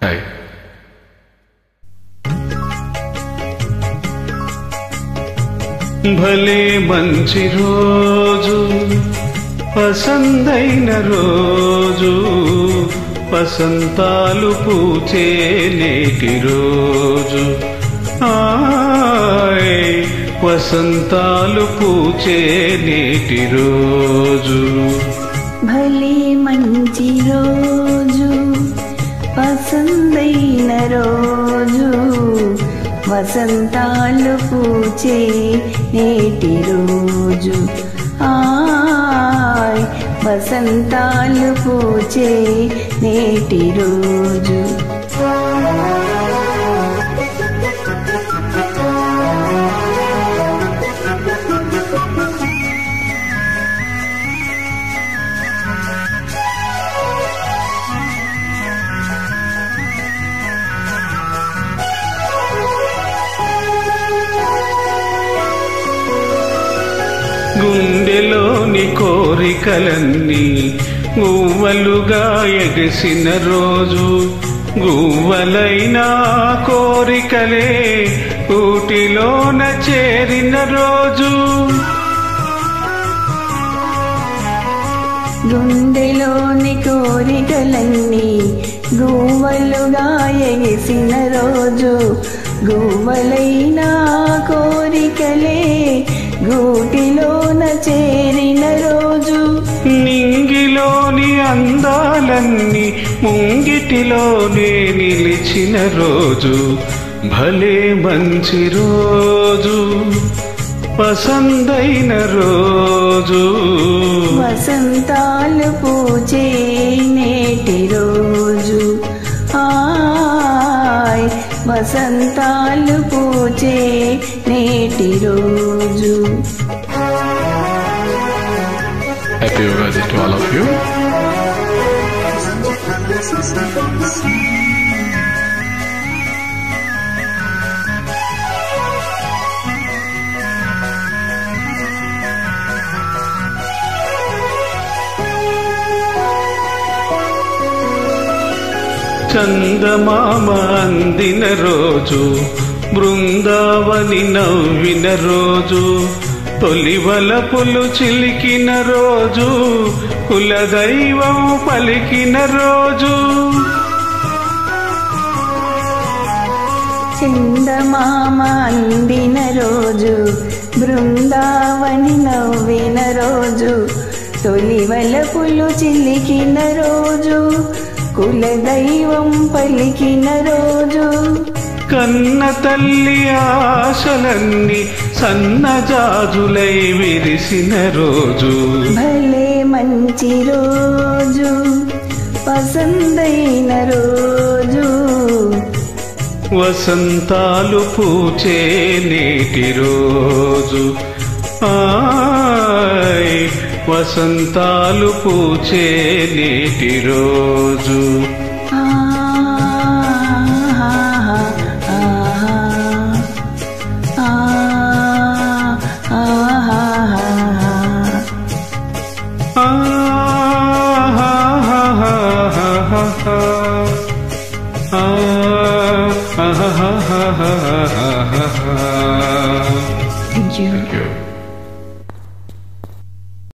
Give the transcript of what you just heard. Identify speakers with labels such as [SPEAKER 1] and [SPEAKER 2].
[SPEAKER 1] Hi. భలే మంచి రోజు, పసందైన రోజు, వసంతాలు పూచే నేటి రోజు. ఆయ్ వసంతాలు పూచే నేటి రోజు.
[SPEAKER 2] భలే మంచి రోజు, పసందైన రోజు, వసంతాలు పూచే నేటి రోజు. ఆయ్ వసంతాలు పూచే నేటి రోజు.
[SPEAKER 1] గుండెలోని కోరికలన్నీ గువ్వలుగా ఎగిసిన రోజు. గువ్వలైన కోరికలే ఊటిలోన చేరిన రోజు.
[SPEAKER 2] గుండెలోని కోరికలన్నీ గువ్వలుగా ఎగిసిన రోజు. గువ్వలైన కోరికలే గూటిలోన చేరిన రోజు.
[SPEAKER 1] నింగిలోని అందాలన్నీ ముంగిటిలోనే నిలిచిన రోజు. భలే మంచి రోజు, పసందైన రోజు,
[SPEAKER 2] వసంతాలు పూచే నేటి రోజు. ఆయ్ వసంతాలు పూచే నేటి రోజు.
[SPEAKER 1] Happy Ugadi to all of you. చందమామ అందిన రోజు, బృందావని నవ్విన రోజు, తొలి వలపులు చిలికిన రోజు, కులదైవం పలికిన రోజు.
[SPEAKER 2] చందమామ అందిన రోజు, బృందావని నవ్విన రోజు, తొలి వలపులు చిలికిన రోజు, కులదైవం పలికిన రోజు.
[SPEAKER 1] కన్న తల్లి ఆశలన్నీ సన్నజాజులై విరిసిన రోజు.
[SPEAKER 2] భలే మంచి రోజు, పసందైన రోజు,
[SPEAKER 1] వసంతాలు పూచే నేటి రోజు. ఆయ్ వసంతాలు పూచే నేటి రోజు.
[SPEAKER 2] Thank you.
[SPEAKER 1] Thank you.